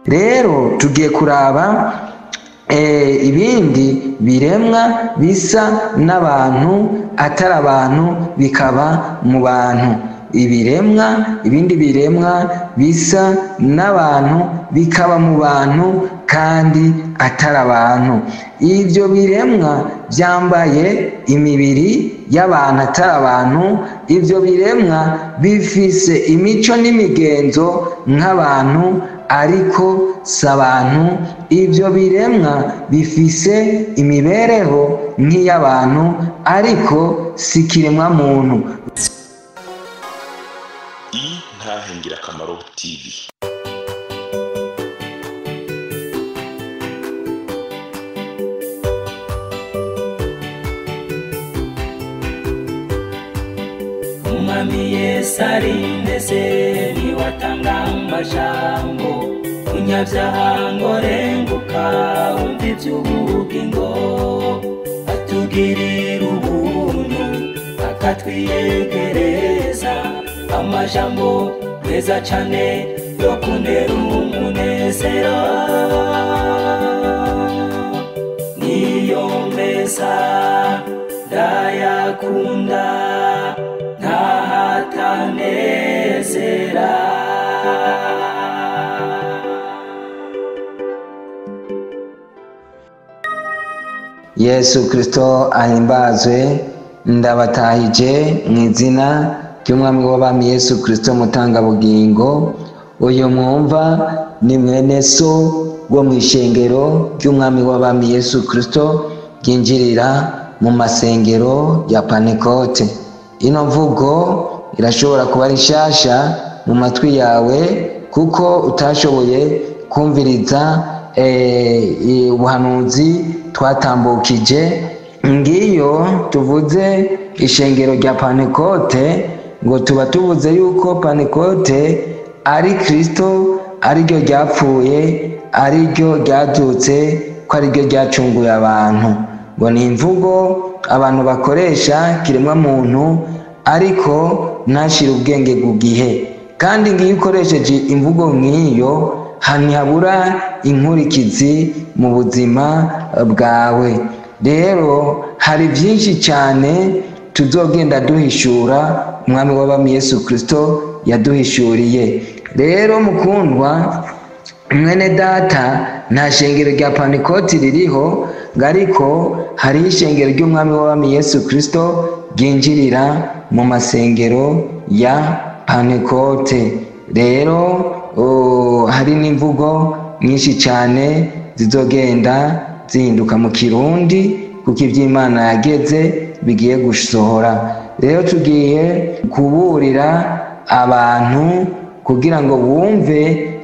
rero tugiye kuraba ibindi biremwa bisa n'abantu atari abantu bikaba mu bantu. Ibindi biremwa bisa n'abantu bikaba mu bantu kandi atari abantu. Ibyo biremwa byambaye imibiri y'abantu atari abantu. Ibyo biremwa bifise imico n'imigenzo nk'abantu ariko si abantu. Ibyo biremwa bifise imibereho nk'iy'abantu ariko si kiremwa muntu. Ingirakamaro TV. Umwami Yesu arindeze niwatanga amajambo umunyabyaha ngo renguka umva iby'ubugingo atugirira ubuntu akatwiyegereza amajambo meza cyane yo kunera umunezero niyo meza ndayakunda ntahatanezera. Yesu Kristo ahimbazwe. Ndabatahije mu izina ry'umwami w'abami Yesu Kristo mutangabugingo. Uyu mwumva ni mwene so wo mu ishengero ry'umwami w'abami Yesu Kristo ryinjirira mu masengero ya Pentekote. Ino mvugo irashobora kuba ari nshasha mu matwi yawe kuko utashoboye kumviriza ubuhanuzi twatambukije. Ngiyo tuvuze ishengero rya Pentekote ngo tuba tuvuze yuko Pentekote ari Kristo, ari ryo ryapfuye, ari ryo ryadutse, ko ari ryo ryacunguye abantu. Ngo ni imvugo abantu bakoresha kiremwa muntu ariko ntashire ubwenge ku gihe. Kandi ngiyo ukoresheje imvugo nk'iyo ntihabura inkurikizi mu buzima bwawe. Rero hari byinshi cyane tuzogenda duhishura umwami w'abami Yesu Kristo yaduhishuriye. Rero mukundwa mwene data, nta shengero rya Pentekote ririho ariko hari ishengero ry'umwami w'abami Yesu Kristo ryinjirira mu masengero ya Pentekote. Rero hari n'imvugo nyinshi cyane zizogenda zihinduka mu Kirundi kuko iby'Imana yageze bigiye gusohora. Rero tugiye kuburira abantu kugira ngo bumve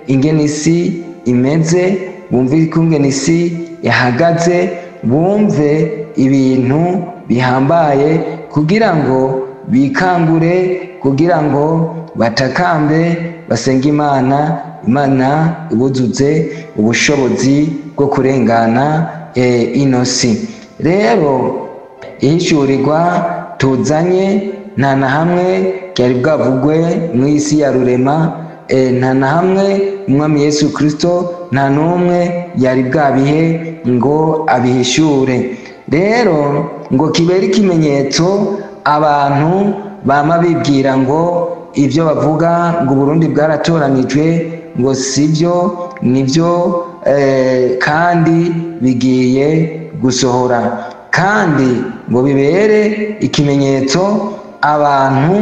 ingene isi imeze, bumve ingene isi ihagaze, bumve ibintu bihambaye kugira ngo bikangure, kugira ngo batakambe, basenge Imana, Imana ibuzuze ubushobozi bwo kurengana ino si. Rero ihishurirwa tuzanye nta na hamwe ryari bwavugwe mu isi ya rurema, nta na hamwe umwami Yesu Kristo nta n'umwe yari bwabihe ngo abihishure. Rero ngo kibere ikimenyetso abantu bama bibwira ngo ibyo bavuga ngo Burundi bwaratoranijwe ngo sibyo, nibyo kandi bigiye gusohora. Kandi ngo bibere ikimenyetso abantu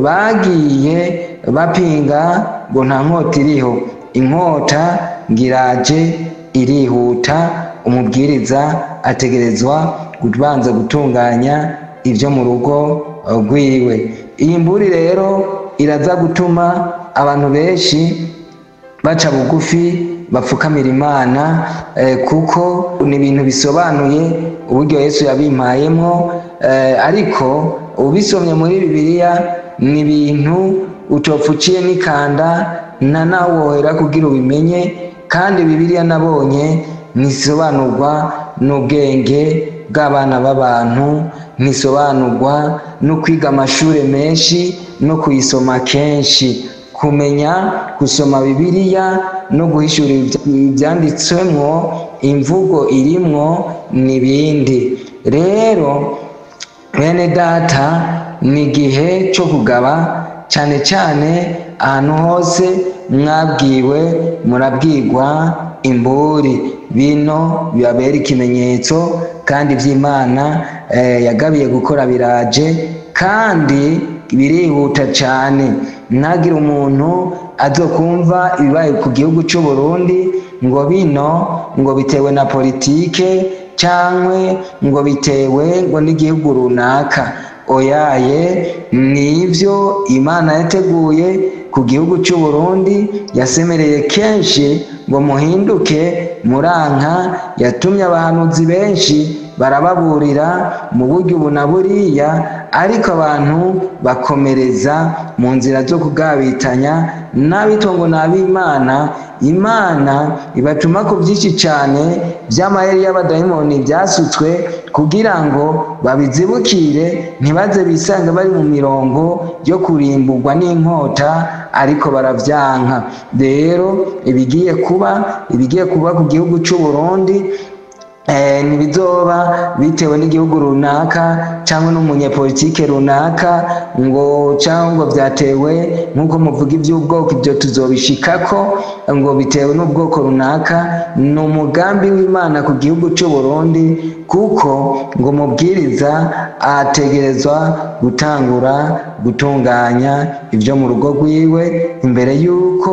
bagiye bapinga ngo nta nkota iriho. Inkota ngiraje irihuta, umubwiriza ategerezwa kubanza gutunganya ibyo mu rugo rwiwe. Iyi mburi rero iraza gutuma abantu benshi baca bugufi bapfukamira Imana kuko ni ibintu bisobanuye uburyo Yesu yabimpayemo, ariko ubisomye muri Bibiliya ni ibintu utopfuciye n'ikanda na nawohera kugira ubimenye. Kandi Bibiliya nabonye ntisobanurwa n'ubwenge bw'abana b'abantu, ntisobanurwa no kwiga amashuri menshi no kuyisoma kenshi. Kumenya gusoma Bibiliya no guhishura ibyanditswemwo, imvugo irimwo n'ibindi. Rero bene data, ni igihe cyo kugaba, cyane cyane ahantu hose mwabwiwe murabwirwa imburi. Bino bibabera ikimenyetso, kandi iby'Imana yagabiye gukora biraje kandi birihuta cyane. Ntagire umuntu azokumva ibibaye ku gihugu cy'u Burundi ngo bino ngo bitewe na politike cyangwa ngo bitewe ngo n'igihugu runaka. Oyaye, nivyo Imana yateguye ku gihugu cy'u Burundi, yasemereye kenshi ngo muhinduke muranka. Yatumye abahanuzi benshi barababurira mu buryo ubu na buriya, ariko abantu bakomereza mu nzira zo kugabitanya n'abitwa ngo n'ab'Imana. Imana ibatuma ku byinshi cyane by'amayeri y'abadayimoni byasutswe kugira ngo babizibukire, ntibaze bisange bari mu mirongo yo kurimburwa n'inkota, ariko baravyanka. Rero ibigiye kuba ku gihugu cy'u Burundi ntibizoba bitewe n'igihugu runaka cyangwa n'umunyepolitike runaka cyangwa ngo byatewe nk'uko muvuga iby'ubwoko, ibyo tuzobishikako, ngo bitewe n'ubwoko runaka. ni umugambi w'Imana ku gihugu cy'u Burundi, kuko ngo umubwiriza ategerezwa gutangura gutunganya ibyo mu rugo rwiwe imbere y'uko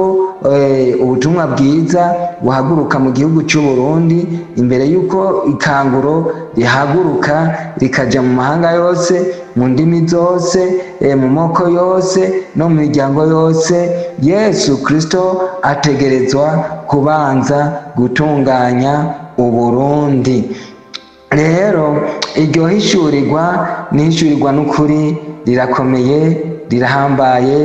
ubutumwa bwiza buhaguruka mu gihugu cy'u Burundi, imbere y'uko ikanguro rihaguruka rikajya mu mahanga yose, mu ndimi zose, mu moko yose no mu miryango yose. Yesu Kristo ategerezwa kubanza gutunganya Uburundi. Rero iryo hishurirwa n'ishurirwa n'ukuri rirakomeye, rirahambaye.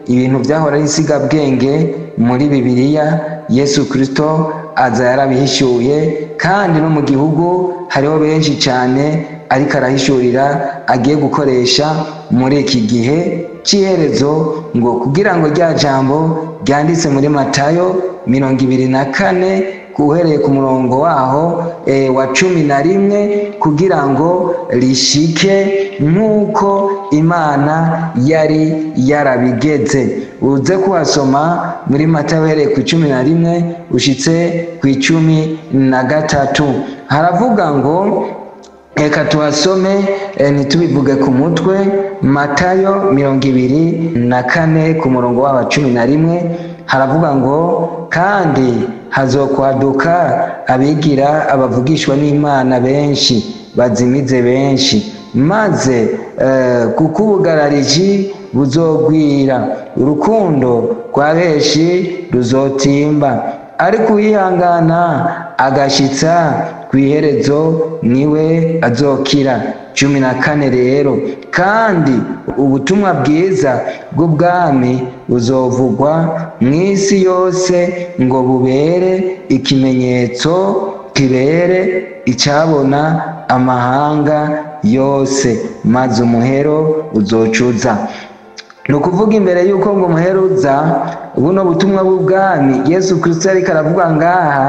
Ibintu byahora ari insigabwenge muri Bibiliya, Yesu Kristo aza yarabihishuye, kandi no mu gihugu hariho benshi cyane ariko arahishurira agiye gukoresha muri iki gihe cy'iherezo, ngo kugira ngo rya jambo ryanditse muri Matayo 24 uhereye ku murongo waho wa 11, kugira ngo rishike nk'uko Imana yari yarabigeze. Uze kuhasoma muri Matayo uhereye ku 11 ushitse ku 13. Haravuga ngo, reka tuhasome ntitubivuge ku mutwe. Matayo 24 ku murongo wa 11 haravuga ngo, kandi hazokwaduka abigira abavugishwa n'Imana benshi, bazimize benshi, maze kuko ubugarariji buzogwira, urukundo rwa benshi ruzotimba, ariko uwihangana agashitsa ku iherezo niwe azokira. 14 rero, kandi ubutumwa bwiza bw'ubwami buzovugwa mu isi yose ngo bubere ikimenyetso, kibere icyabona amahanga yose, maze umuhero uzocuza. ni ukuvuga imbere y'uko ngo umuheruza buno butumwa bw'ubwami Yesu Kristo ariko aravuga ngaha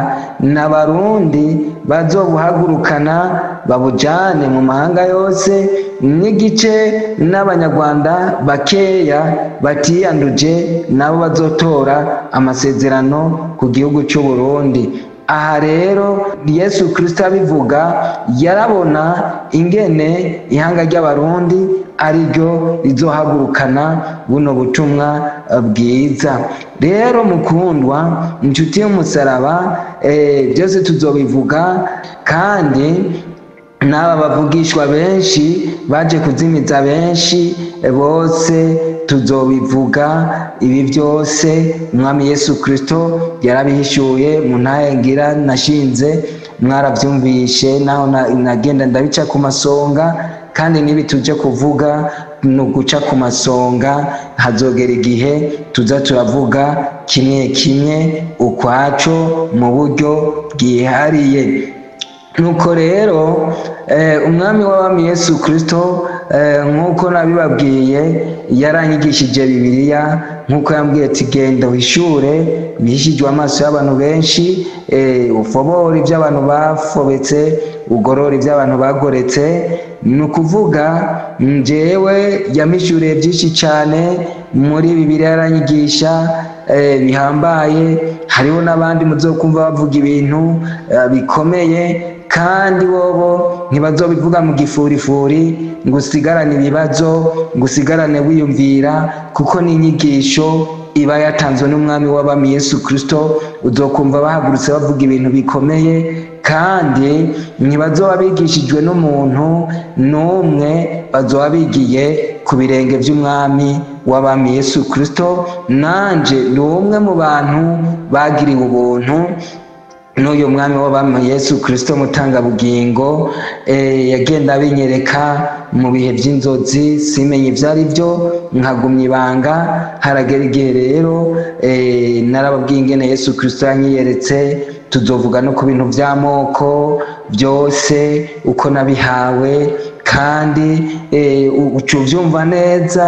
n'abarundi bazobuhagurukana babujane mu mahanga yose, n'igice n'abanyarwanda bakeya batiyanduje nabo bazotora amasezerano ku gihugu cy'u Burundi. Aha rero Yesu Kristo abivuga yarabona ingene ihanga ry'abarundi ariryo rizohagurukana buno butumwa bwiza. Rero mukundwa inshuti y'umusaraba, byose tuzobivuga, kandi n'aba bavugishwa benshi baje kuzimiza benshi bose tuzobivuga. Ibi byose umwami Yesu Kristo yarabihishuye mu ntayengira nashinze, mwarabyumvishe naho nagenda ndabica ku masonga, kandi nibi tuje kuvuga no guca ku masonga, hazogera igihe tuza turavuga kimwe kimwe ukwaco mu buryo bwihariye. Nuko rero umwami w'abami Yesu Kristo nk'uko nabibabwiye yaranyigishije Bibiliya, nk'uko yambwiye ati genda wishure bihishijwe amaso y'abantu benshi, ufobore iby'abantu bafobetse, ugorora iby'abantu bagoretse. ni ukuvuga njyewe yamishuriye byinshi cyane muri Bibiliya, yaranyigisha bihambaye. hariho n'abandi muzokumva bavuga ibintu bikomeye, kandi bobo ntibazobivuga mu gifurifuri ngo usigarane ibibazo, ngo usigarane wiyumvira, kuko n'inyigisho iba yatanzwe n'umwami w'abami Yesu Kristo. uzokumva bahagurutse bavuga ibintu bikomeye, kandi ntibazoba bigishijwe n'umuntu n'umwe, bazoba bigiye ku birenge by'umwami w'abami Yesu Kristo. nanje ni umwe mu bantu bagiriwe ubuntu n'uyu mwami w'abami Yesu Kristo mutangabugingo. yagenda abinyereka mu bihe by'inzozi, simenye ibyo ari byo, nkagumya ibanga. haragera igihe rero narababwiye ingene Yesu Kristo yanyiyeretse. tuzovuga no ku bintu by'amoko byose uko nabihawe, kandi ubyumva neza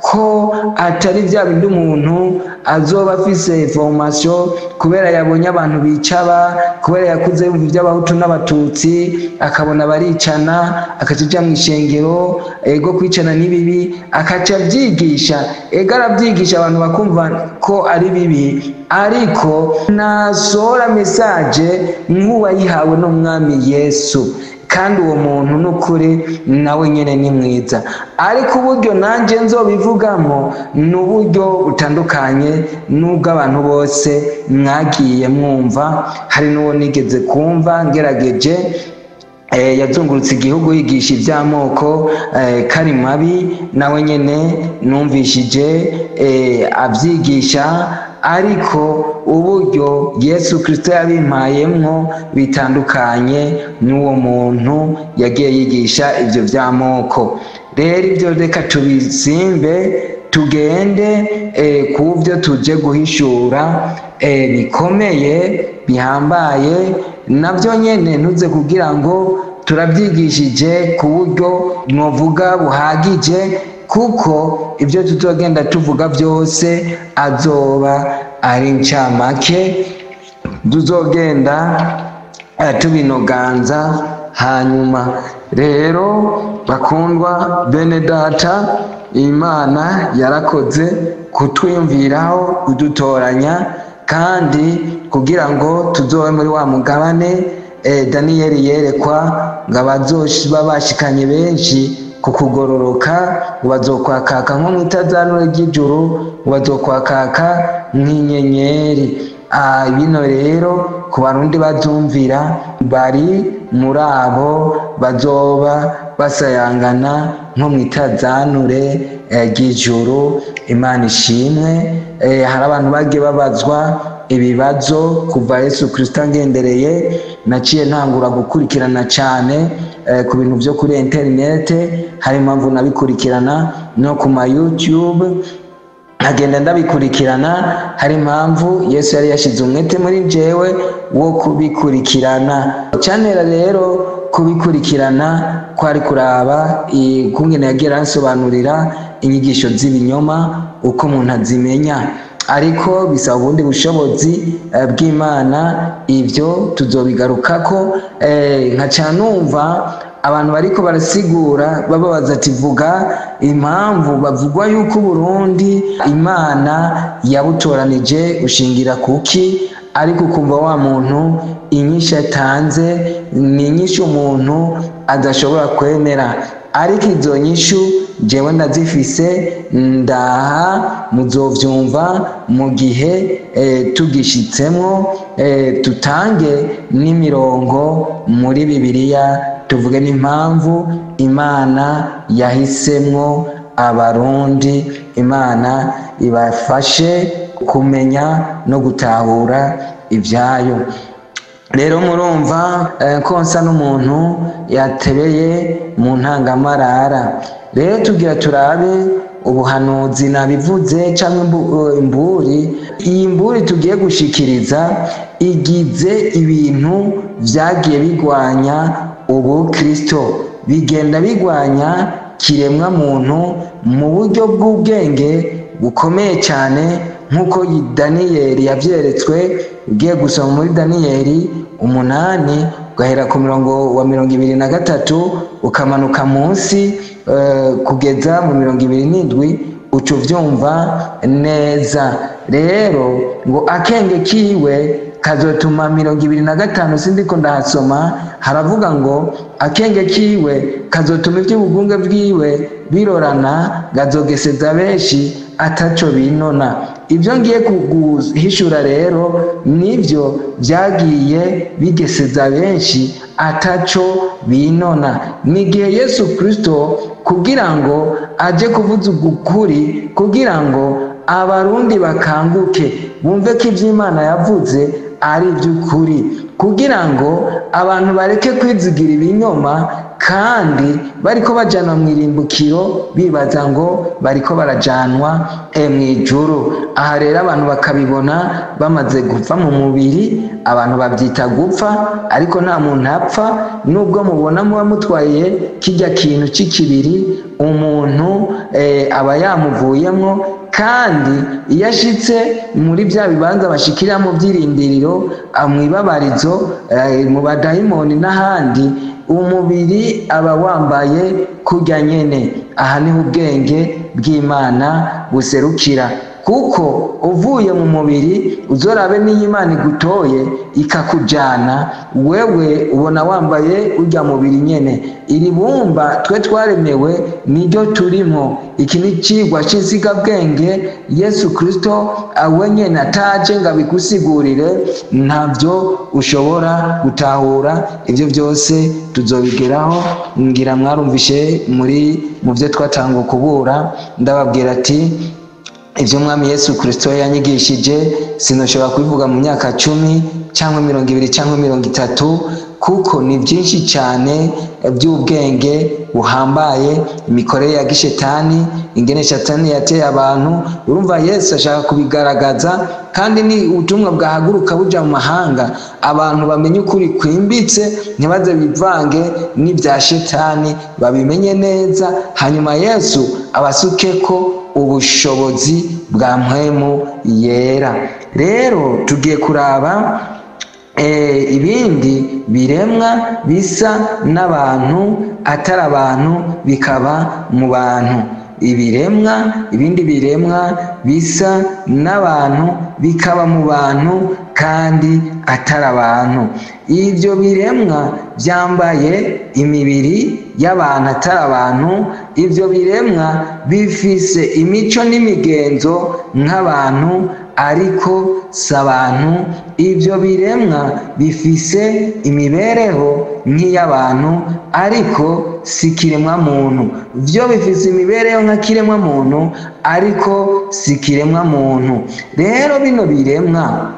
ko atari bya bindi umuntu azoba afise information kubera yabonye abantu bicaba, kubera yakuze yumva iby'abahutu n'abatutsi akabona baricana, akacija mu ishengero ego kwicana n'ibibi, akaca byigisha. ego arabyigisha abantu bakumva ko ari bibi, ariko nasohora message nk'uwayihawe n'umwami Yesu, kandi uwo muntu n'ukuri nawe nyene ni mwiza. ariko uburyo nanje nzobivugamo ni uburyo butandukanye n'ubwo abantu bose mwagiye mwumva. hari n'uwo nigeze kumva ngerageje yazungurutse igihugu yigisha iby'amoko kari mabi, nawe nyene numvishije abyigisha, ariko uburyo Yesu Kristo yabimpayemwo bitandukanye n'uwo muntu yagiye yigisha ibyo by'amoko. rero ibyo reka tubisimbe, tugende ku byo tuje guhishura bikomeye bihambaye. nabyo nyene ntuze kugira ngo turabyigishije ku buryo novuga buhagije, kuko ibyo tutogenda tuvuga byose azoba ari incamake, tuzogenda tubinoganza hanyuma. rero bakundwa bene data, Imana yarakoze kutwiyumviraho, kudutoranya, kandi kugira ngo tuzobe muri wa mugabane Daniyeli yerekwa ngo abazoba bashikanye benshi ku kugororoka, bazokwakaka nko mu itazanure ry'ijuru, bazokwakaka nk'inyenyeri. bino rero ku barundi bazumvira bari muri abo bazoba basayangana nko mu itazanure ry'ijuru. Imana ishimwe. hari abantu bagiye babazwa ibibazo kuva Yesu Kristo angendereye. naciye ntangura gukurikirana cyane ku bintu byo kuri internet, hari impamvu nabikurikirana no ku ma YouTube, agenda ndabikurikirana. hari impamvu Yesu yari yashize umwete muri jewe wo kubikurikirana. Channel rero kubikurikirana kwari kuraba kungene yagira ansobanurira inyigisho z'ibinyoma uko umuntu azimenya, ariko bisaba ubundi bushobozi bw'Imana. ibyo tuzobigarukako. nkaca numva abantu bariko barasigura bababaza ati vuga impamvu bavugwa yuko Burundi Imana yabutoranije ushingira kuki, ariko kumva wa muntu inyishu atanze ni inyishu umuntu adashobora kwemera. ariko izo nyishu jewe ndazifise, ndaha muzovyumva mu gihe tugishitsemo. tutange n'imirongo muri Bibiliya, tuvuge n'impamvu Imana yahisemwo abarundi. Imana ibafashe kumenya no gutahura ibyayo. rero murumva konsa n'umuntu yatebeye mu ntangamarara. rero tugira turabe ubuhanuzi nabivuze cyangwa imburi. iyi mburi tugiye gushikiriza igize ibintu byagiye bigwanya ubu Kristo, bigenda bigwanya kiremwa muntu mu buryo bw'ubwenge bukomeye cyane, nk'uko Daniyeli yabyeretswe. Ugiye gusoma muri Daniyeli 8 ugahera ku murongo wa 23 ukamanuka munsi kugeza mu 27 uca uvyumva neza. Rero ngo akenge kiwe kazotuma 25 sindiko ndahasoma, haravuga ngo akenge kiwe kazotuma ivy'ubugunge bwiwe birorana, gazogeseza benshi ataco binona. Ibyo ngiye kuguhishura rero nivyo byagiye bigeseza benshi ataco binona. Nigihe Yesu Kristo kugira ngo aje kuvuza ukuri, kugira ngo abarundi bakanguke bumve ko ivy'Imana yavuze ari iby'ukuri, kugira ngo abantu bareke kwizigira ibinyoma kandi bariko bajana mu irimbukiro bibaza ngo bariko barajanwa mw'ijuru. Aha rero abantu bakabibona bamaze gupfa mu mubiri, abantu babyita gupfa, ariko nta muntu apfa. Nubwo mubona muba mutwaye kijya kintu c'ikibiri, umuntu aba yamuvuyemwo, kandi iyo ashitse muri bya bibanza bashikira mu byirindiriro, mwibabarizo, mu badayimoni n'ahandi, umubiri aba wambaye kurya nyene. Aha niho ubwenge bw'Imana buserukira, kuko uvuye mu mubiri uzorabe n'iyo Imana igutoye ikakujana, wewe ubona wambaye urya mubiri nyene. Iri bumba twe twaremewe niryo turimo. Iki ni cigwa c'insigabwenge Yesu Kristo wenyene ataje ngo abigusigurire ntavyo ushobora gutahura. Ivyo byose tuzobigeraho, ngira mwarumvishe mu byo twatanga kubura. Ndababwira ati ivyo Mwami Yesu Kristo yanyigishije sinoshobora kubivuga mu myaka 10 cyangwa 20 cyangwa 30, kuko ni byinshi cyane by'ubwenge buhambaye, imikorere ya gishetani, ingene shetani yateye abantu. Urumva Yesu ashaka kubigaragaza, kandi ni ubutumwa bwahaguruka buja mu mahanga, abantu bamenye ukuri kwimbitse, ntibaze bivange n'ibya shetani, babimenye neza, hanyuma Yesu abasukeko ubushobozi bwa mpwemu yera. Rero tugiye kuraba ibindi biremwa bisa n'abantu atari abantu bikaba mu bantu. Ibindi biremwa bisa n'abantu bikaba mu bantu kandi atari abantu. Ibyo biremwa byambaye imibiri y'abantu atari abantu. Ibyo biremwa bifise imico n'imigenzo nk'abantu ariko si abantu. Ibyo biremwa bifise imibereho nk'iy'abantu ariko si kiremwa muntu. Byo bifise imibereho nka kiremwa muntu ariko si kiremwa muntu. Rero bino biremwa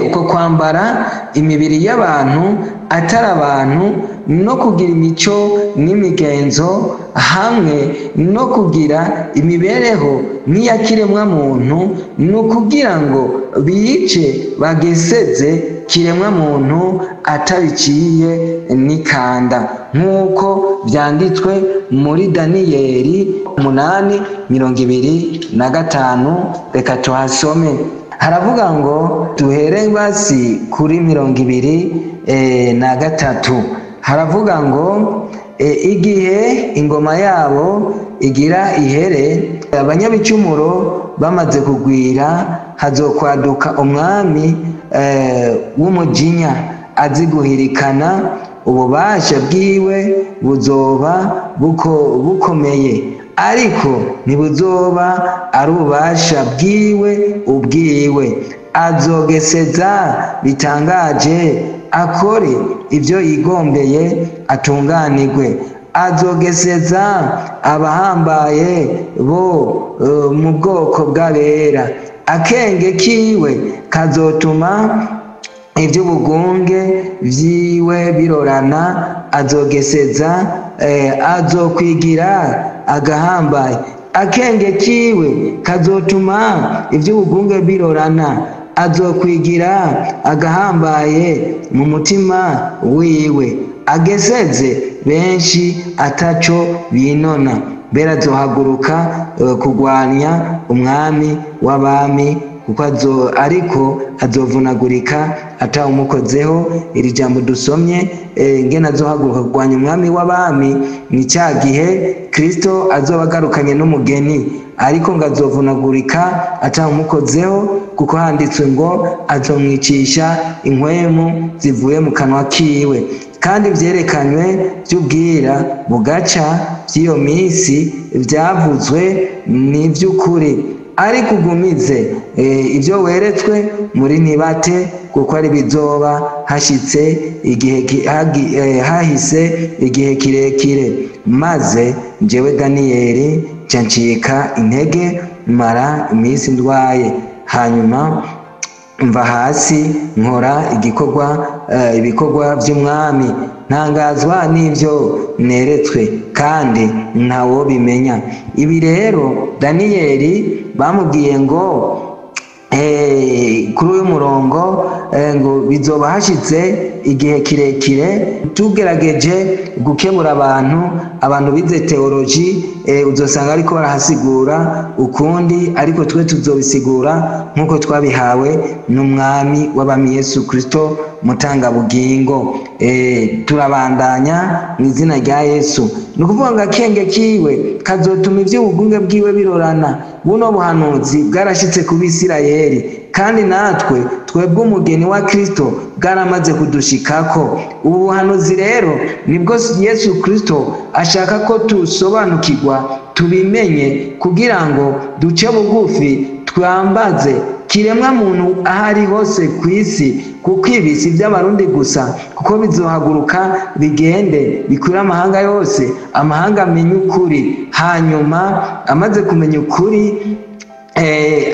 uko kwambara imibiri y'abantu atari abantu, no kugira imico n'imigenzo hamwe no kugira imibereho nk'iya kiremwa muntu, ni ukugira ngo bice bageseze kiremwa muntu atabiciye n'ikanda, nk'uko byanditswe muri Daniyeli 8:25. Reka tuhasome. Haravuga ngo duhere basi kuri 23. Haravuga ngo igihe ingoma yabo igira ihere, abanyabicumuro bamaze kugwira, hazokwaduka umwami w'umujinya azi guhirikana. Ububasha bwiwe buzoba bukomeye, ariko ntibuzoba ari ububasha bwiwe ubwiwe. Azogeseza bitangaje, akore ibyo yigombeye, atunganirwe. Azogeseza abahambaye bo mu bwoko bw'abera. Akenge kiwe kazotuma iby'ubugunge vyiwe birorana. Azogeseza azokwigira agahambaye. Akenge kiwe kazotuma iby'ubugunge birorana. Azokwigira agahambaye mu mutima wiwe. Ageseze benshi ataco binona, mbere azohaguruka kurwanya umwami w'abami, kuko ariko azovunagurika atawumukozeho. Iri jambo dusomye ngene azohaguruka kurwanya umwami w'abami, ni cya gihe Kristo azoba agarukanye n'umugeni, ariko ngo azovunagurika atawumukozeho, kuko handitswe ngo azomwicisha inkwemu zivuye mu kanwa kiwe. Kandi vyerekanywe vy'ubwira bugaca vy'iyo minsi vyavuzwe ni vy'ukuri, ariko ugumize ivyo weretswe muri ntibate, kuko ari bizoba hashitse hahise igihe kirekire. Maze njyewe Daniyeli nca ncika intege, mara iminsi ndwaye, hanyuma mva hasi nkora ibikorwa vy'umwami, ntangazwa n'ivyo neretswe, kandi ntawo bimenya. Ibi rero Daniyeli bamubwiye ngo kuri uyu murongo ngo bizoba hashitse igihe kirekire. Tugerageje gukemura abantu bize teoloji, uzosanga ariko barahasigura ukundi, ariko twe tuzobisigura nk'uko twabihawe n'umwami w'abami Yesu Kristo mutangabugingo. Turabandanya mu izina rya Yesu. Ni ukuvuga ngo akenge kiwe kazotuma ivy'ubugunge bwiwe birorana. Buno buhanuzi bwarashitse ku Bisirayeli, kandi natwe twebwe umugeni wa Kristo bwaramaze kudushikako. Ubu buhanuzi rero nibwo Yesu Kristo ashaka ko tusobanukirwa, tubimenye, kugira ngo duce bugufi twambaze kiremwa muntu ahari hose ku isi, kuko ibi si by'abarundi gusa, kuko bizohaguruka bigende bikwira amahanga yose, amahanga amenye ukuri. Hanyuma amaze kumenya ukuri,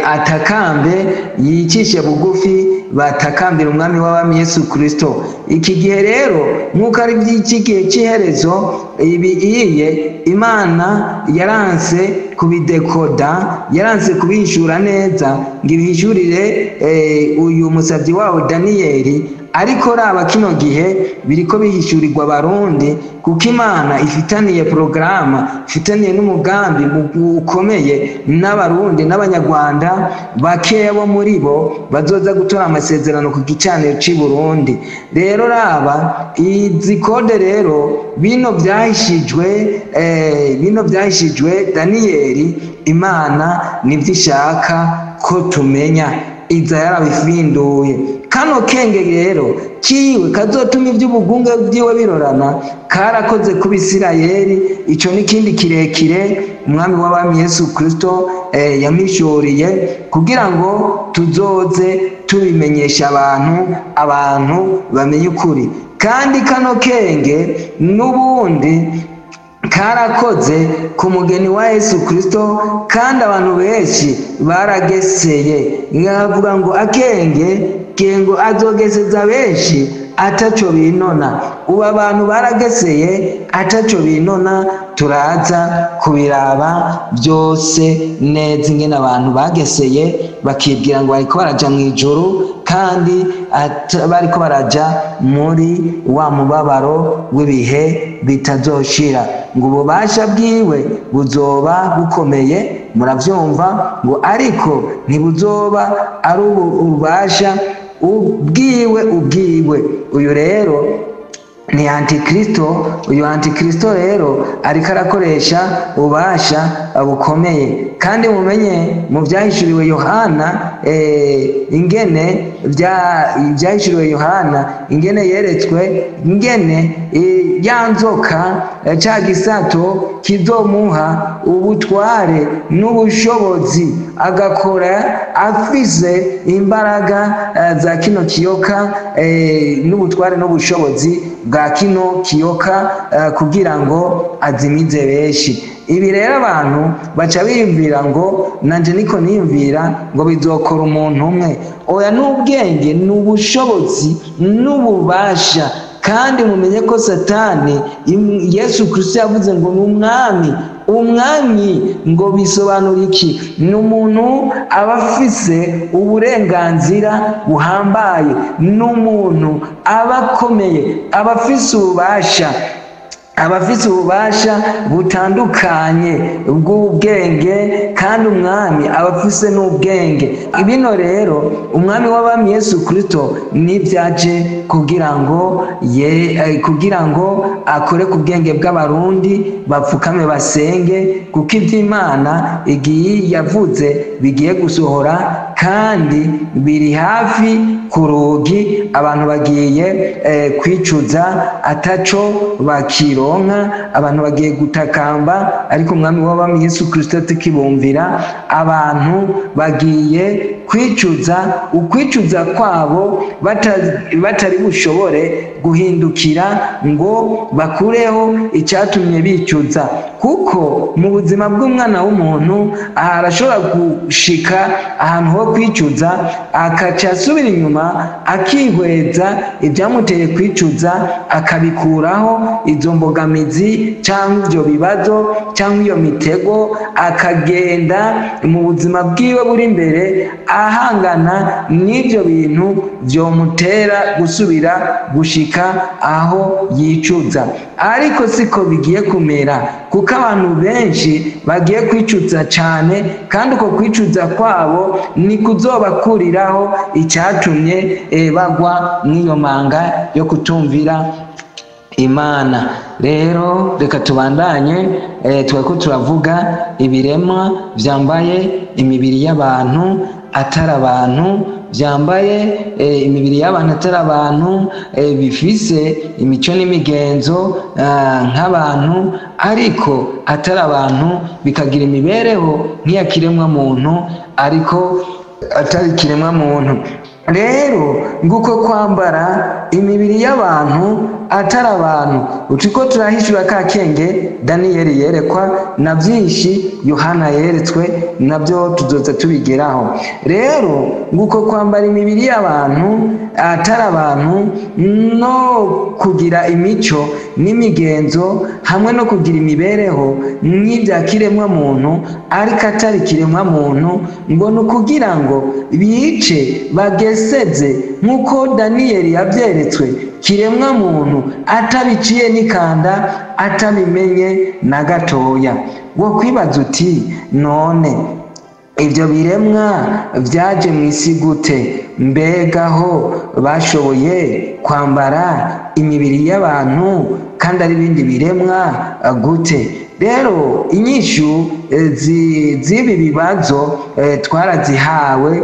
atakambe yicishe bugufi, batakambira umwami w'abami Yesu Kristo. Iki gihe rero nk'uko ari by'iki gihe cy'iherezo, ibiye Imana yaranse kubidekoda, yaranse kubihishura neza ngo ibihishurire uyu musabyi wabo Daniyeli, ariko raba kino gihe biriko bihishurirwa abarundi, kuko Imana ifitaniye porogaramu, ifitaniye n'umugambi ukomeye n'abarundi n'abanyarwanda bakeya bo muri bo bazoza gutora amasezerano ku gicaniro cy'i Burundi. Rero raba izi kode rero bino byahishijwe Daniyeli, Imana nivyo ishaka ko tumenya, iza yarabifinduye. Kano kenge rero kiwe kazotuma ivy'ubugunge bwiwe birorana, karakoze ku Bisirayeli. Ico ni kindi kirekire umwami w'abami Yesu Kristo yamishuriye, kugira ngo tuzoze tubimenyesha abantu bamenye ukuri. Kandi kano kenge n'ubundi karakoze ku mugeni wa Yesu Kristo, kandi abantu benshi barageseye. Ngavuga ngo akenge kengo azogeseza benshi ataco binona. Ubu abantu barageseye ataco binona, turaza kubiraba byose neza ingene abantu bageseye bakibwira ngo bariko baraja mu ijuru, kandi bariko baraja muri wa mubabaro w'ibihe bitazoshira. Ngo ububasha bwiwe buzoba bukomeye, muravyumva, ngo ariko ntibuzoba ari ububasha ubwiwe. Uyu rero ni Antikristo. Uyu Antikristo rero ariko arakoresha ububasha bukomeye. Kandi mumenye mu byahishuriwe Yohana, ingene byahishuriwe Yohana, ingene yeretswe, ingene ya nzoka ca gisato kizomuha ubutware n'ubushobozi, agakora afise imbaraga za kino kiyoka, n'ubutware n'ubushobozi bwa kino kiyoka, kugira ngo azimize benshi. Ibi rero abantu baca biyumvira ngo nanje niko niyumvira ngo bizokora umuntu umwe. Oya, n'ubwenge n'ubushobozi n'ububasha. Kandi mumenye ko Satani, Yesu Kristo yavuze ngo ni umwami. Ngo bisobanura iki? Ni umuntu aba afise uburenganzira buhambaye, n'umuntu aba akomeye, aba afise ububasha. abafise ububasha butandukanye bw'ubwenge, kandi umwami abafise n'ubwenge. Bino rero umwami w'abami Yesu Kristo nivyaje kugira ngo akore ku bwenge bw'abarundi bapfukame basenge, kuko ivy'Imana igiye yavuze bigiye gusohora kandi biri hafi ku rugi. Abantu bagiye kwicuza ataco bakironka, abantu bagiye gutakamba, ariko umwami w'abami Yesu Kristo tukibumvira, abantu bagiye kwicuza. Ukwicuza kwabo batari bushobore guhindukira ngo bakureho icyatumye bicuza, kuko mu buzima bw'umwana w'umuntu arashobora gushika ahantu ho kwicuza akaca asubira inyuma akihweza ibyamuteye kwicuza, akabikuraho izo mbogamizi cyangwa ibyo bibazo cyangwa iyo mitego, akagenda mu buzima bwiwe buri imbere ahangana n'ibyo bintu byomutera gusubira gushika aho yicuza. Ariko siko bigiye kumera, kuko abantu benshi bagiye kwicuza cyane, kandi uko kwicuza kwabo ni kuzobakuriraho icyatumye bagwa n'iyo manga yo kutumvira Imana. Rero reka tubandanye, tweko turavuga ibiremwa byambaye imibiri y'abantu atari abantu, byambaye imibiri y'abantu atari abantu, bifise imico n'imigenzo nk'abantu ariko atari abantu, bikagira imibereho nk'iya kiremwa muntu ariko atari kiremwa muntu. Rero nguko kwambara imibiri y'abantu atari abantu, uko turahishura ka kenge Daniyeli yerekwa na byinshi Yohana yeretswe, nabyo tuzoza tubigeraho. Rero nguko kwambara imibiri y'abantu atari abantu, no kugira imico n'imigenzo hamwe no kugira imibereho nk'ibya kiremwa muntu ariko atari kiremwa muntu, ngo ni ukugira ngo bice bageseze nk'uko Daniyeli yabyeretswe kiremwa muntu atabiciye n'ikanda, atabimenye na gatoya. Wo kwibaza uti none ibyo biremwa byaje mu isi gute? Mbegaho bashoboye kwambara imibiri y'abantu kandi ari ibindi biremwa gute? Rero inyishu z'ibi bibazo twarazihawe,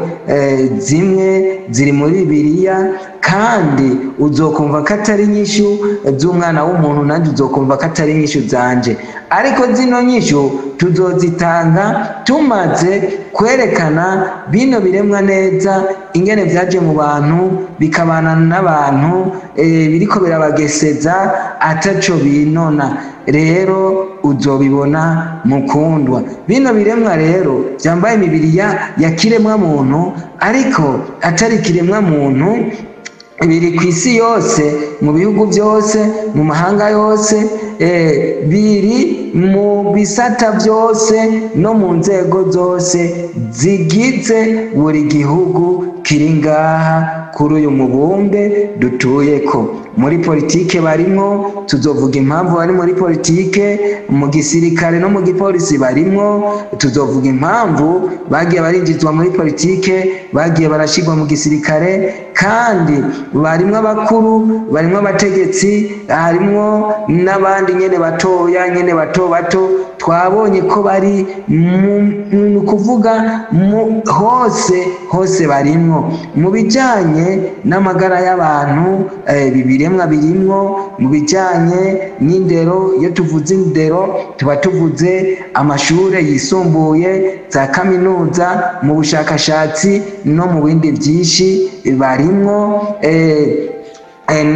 zimwe ziri muri Bibiliya, kandi uzokumva ko atari inyishu z'umwana w'umuntu, nanjye uzokumva ko atari inyishu zanje. Ariko zino nyishu tuzozitanga tumaze kwerekana bino biremwa neza ingene byaje mu bantu bikabana n'abantu, biriko birabageseza ataco binona. Rero uzobibona mukundwa. Bino biremwa rero byambaye imibiri ya kiremwa muntu ariko atari kiremwa muntu, biri ku isi yose, mu bihugu byose, mu mahanga yose, biri mu bisata byose no mu nzego zose zigize buri gihugu kiri ngaha kuri uyu mubumbe dutuyeko. Muri politike barimo, tuzovuga impamvu bari muri politike, mu gisirikare no mu gipolisi barimo, tuzovuga impamvu bagiye barinjizwa muri politike, bagiye barashigwa mu gisirikare, kandi barimo abakuru, barimo abategetsi, harimo n'abandi nyene batoya, nyene bato bato. Twabonye ko bari mu kuvuga hose barimwo. Mu bijanye n'amagara y'abantu, biremwa birimwo. Mu bijanye n'indero, iyo tuvuze indero tuba tuvuze amashure yisumbuye, za kaminuza, mu bushakashatsi no mu bindi byinshi barimwo.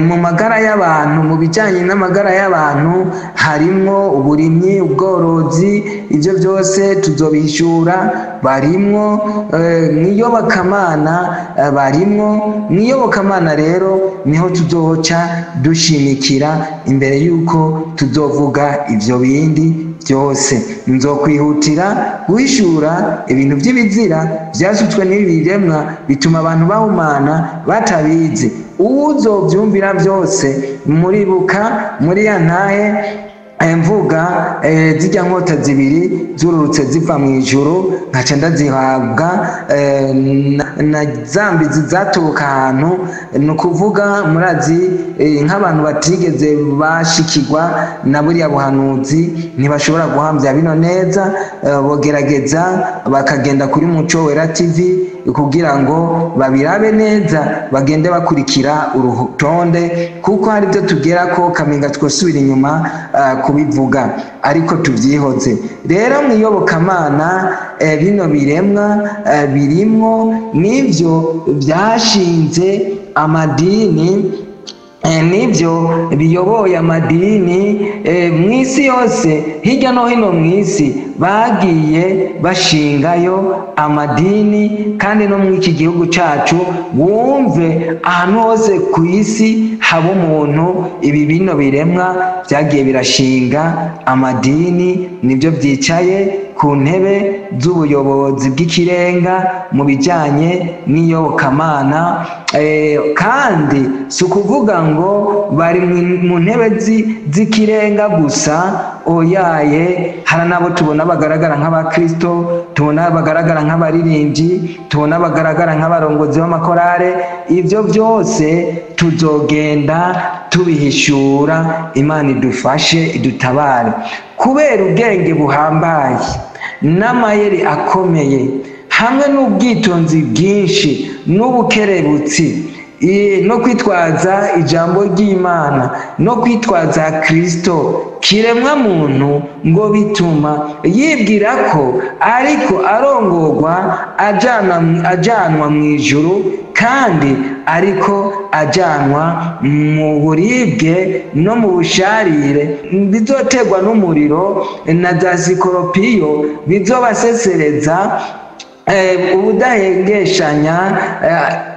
Mu magara y'abantu, mu bijyanye n'amagara y'abantu harimwo uburimyi, ubworozi, ibyo byose tuzobishura. Barimwo mwiyobokamana, barimwo mwiyobokamana. Rero niho tuzoca dushimikira imbere y'uko tuzovuga ibyo bindi byose. Nzokwihutira guhishura ibintu by'ibizira byasutswe n'ibi biremwa bituma abantu bahumana batabizi. Uwuzobyumvira byose muribuka muri ya ntahe mvuga zijya nkota zibiri zururutse ziva mu ijuru nkaca ndazihabwa na zambizi zaturuka ahantu. ni ukuvuga murazi nk'abantu batigeze bashikirwa na buriya buhanuzi ntibashobora guhambya bino neza, bogerageza bakagenda kuri Muco Wera TV kugira ngo babirabe neza, bagende bakurikira urutonde, kuko hari byo tugera ko kamenga twosubira inyuma kubivuga, ariko tubyihoze. Rero mu iyobokamana bino biremwa birimwo n'ibyo byashinze amadini, nibyo biyoboye amadini mu isi yose, hirya no hino mu isi bagiye bashingayo amadini. Kandi no muri iki gihugu cyacu wumve ahantu hose ku isi haba umuntu, ibi bino biremwa byagiye birashinga amadini, nibyo byicaye ku ntebe z'ubuyobozi bw'ikirenga mu bijyanye n'iyobokamana. Kandi si ukuvuga ngo bari mu ntebe z'ikirenga gusa, oyaye hari n'abo tubona bagaragara nk'abakristo, tubona bagaragara nk'abaririmbyi, tubona bagaragara nk'abarongozi b'amakorale. Ibyo byose tuzogenda tubihishura, Imana idufashe idutabare, kubera ubwenge buhambaye n'amayeri akomeye hamwe n'ubwitonzi bwinshi n'ubukerebutsi no kwitwaza ijambo ry'Imana no kwitwaza Kristo kiremwa muntu, ngo bituma yibwira ko ariko arongorwa ajanwa mu ijuru, kandi ariko ajanwa mu buribwe no mu busharire bizoterwa n'umuriro na za sikoropiyo bizobasesereza ubudahengeshanya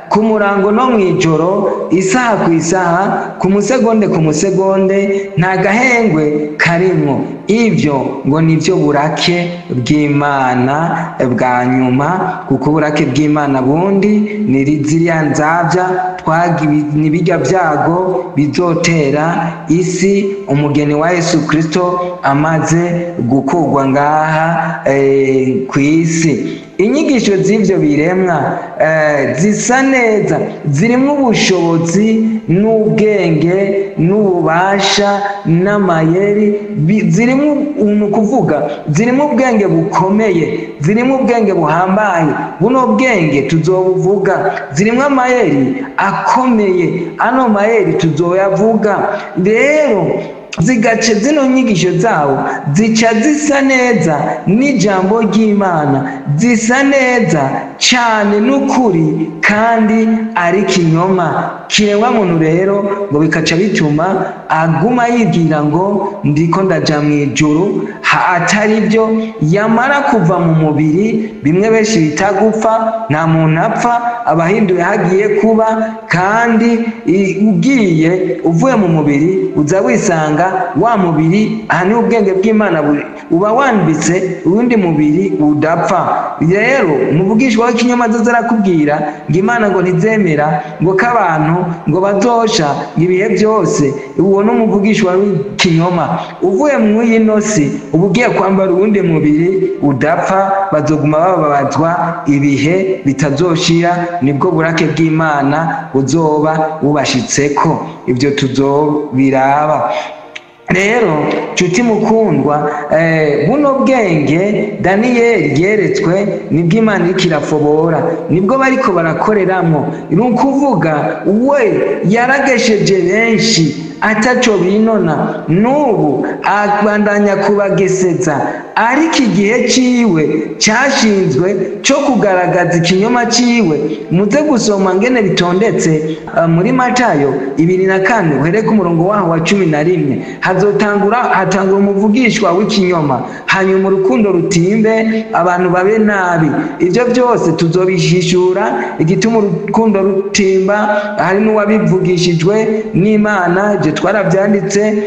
ku murango no mu ijoro, isaha ku isaha, ku musegonde ku musegonde, nta gahengwe karimwo. Ibyo ngo nibyo burake bw'Imana bwa nyuma, kuko burake bw'Imana bundi ni ziriya nzabya n'ibijya byago bizotera isi umugeni wa Yesu Kristo amaze gukurwa ngaha ku isi. Inyigisho z'ibyo biremwa zisa neza, zirimo ubushobozi n'ubwenge n'ububasha n'amayeri, zirimo kuvuga, zirimo ubwenge bukomeye, zirimo ubwenge buhambaye. Buno bwenge tuzobuvuga, zirimo amayeri akomeye, ano mayeri tuzoyavuga. Rero zigace zino nyigisho zawo zica zisa neza n'ijambo ry'Imana, zisa neza cyane n'ukuri, kandi ari kinyoma kiremwa muntu. Rero ngo bikaca bituma aguma yibwira ngo ndiko ndaja mu ijuru, atari byo. Yamara kuva mu mubiri, bimwe benshi bita gupfa, nta muntu apfa, abahinduye hagiye kuba. Kandi ugiye uvuye mu mubiri uza wisanga wa mubiri, aha ni ubwenge bw'Imana uba wanditse uwundi mubiri udapfa. Rero umuvugishwa w'ikinyoma azoza arakubwira ngo Imana ngo ntizemera ngo k'abantu ngo bazosha ibihe byose, uwo n'umuvugishwa w'ikinyoma. Uvuye mu ino si uba ugiye kwambara uwundi mubiri udapfa, bazoguma bababazwa ibihe bitazoshira, nibwo burake bw'Imana buzoba bubashitseko. Ibyo tuzobiraba. Rero nshuti mukundwa, buno bwenge Daniyeli yeretswe nibwo Imana iriko irafobora, nibwo bariko barakoreramo. ni ukuvuga we yaragesheje benshi ataco binona, n'ubu abandanya kubageseza, ariko igihe ciwe cyashinzwe cyo kugaragaza ikinyoma ciwe. Muze gusoma ngene bitondetse muri Matayo 2:4 uhereye ku murongo waho wa 11. hatangura umuvugishwa w'ikinyoma, hanyuma urukundo rutimbe, abantu babe nabi. Ibyo byose tuzobishishura. Igituma urukundo rutimba hari n'uwabivugishijwe n'Imana, ibyo twarabyanditse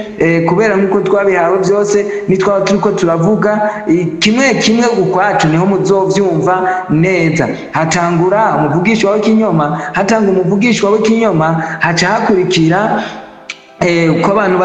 kubera nkuko twabihawe byose nitwaba turiko turavuga kimwe kimwe ukwacu niho muzovyumva neza. Hatangura umuvugishwa w'ikinyoma, hatanga umuvugishwa w'ikinyoma, haca hakurikira uko abantu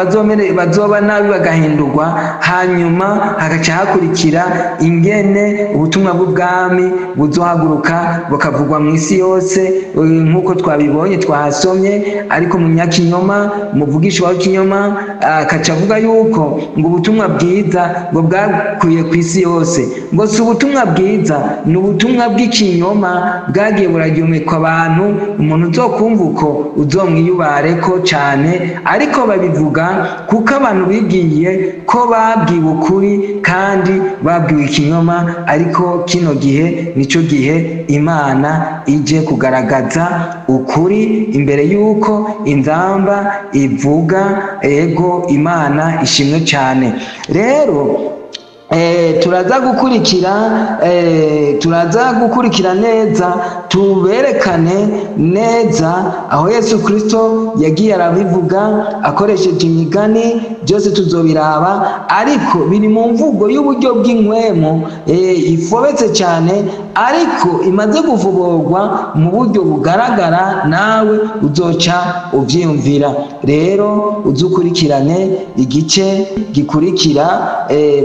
bazoba nabi bagahindurwa, hanyuma hagaca hakurikira ingene ubutumwa bw'ubwami buzohaguruka bukavugwa mu isi yose nk'uko twabibonye twahasomye. Ariko mu nyakinyoma, umuvugisha w'ikinyoma akaca avuga yuko ngo ubutumwa bwiza ngo bwakwiye ku isi yose, ngo si ubutumwa bwiza, ni ubutumwa bw'ikinyoma bwagiye buraryomekwa abantu. Umuntu uzokumva uko uzomwiyubareko cyane, ariko babivuga kuko abantu bigiye ko babwiwe ukuri kandi babwiwe ikinyoma. Ariko kino gihe nico gihe Imana ije kugaragaza ukuri imbere yuko inzamba ivuga. Ego Imana ishimwe cyane. Rero turaza gukurikira neza, tuberekane neza aho Yesu Kristo yagiye arabivuga akoresheje imigani. Byose tuzobiraba, ariko biri mu mvugo y'uburyo bw'inkwemo ifobetse cyane, ariko imaze kuvuborwa mu buryo bugaragara, nawe uzoca uvyiyumvira. Rero uzukurikirane igice gikurikira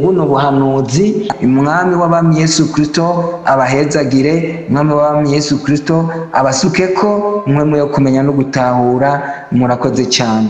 buno buhanuzi. Umwami w'abami Yesu Kristo abahezagire, umwami w'abami Yesu Kristo abasukeko umwe yo kumenya no gutahura. Murakoze cyane.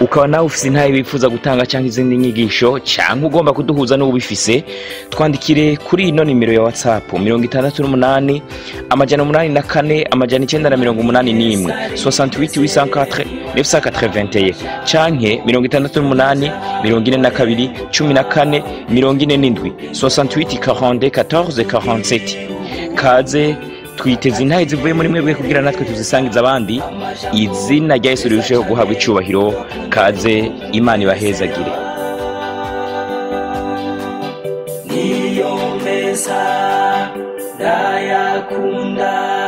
Ukaba nawe ufise intahe wifuza gutanga cyangwa izindi nyigisho, cyangwa ugomba kuduhuza n'ubifise, twandikire kuri ino nimero ya WhatsApp 68 884 981 68 981 canke 68 42 14 47 68 42 14 47. Kaze twiteze intahe zivuye muri mwebwe kugira natwe tuzisangiza abandi. Izina rya Yesu rirusheho guhabwa icyubahiro. Kaze, Imana ibahezagire. Niyo meza ndayakunda.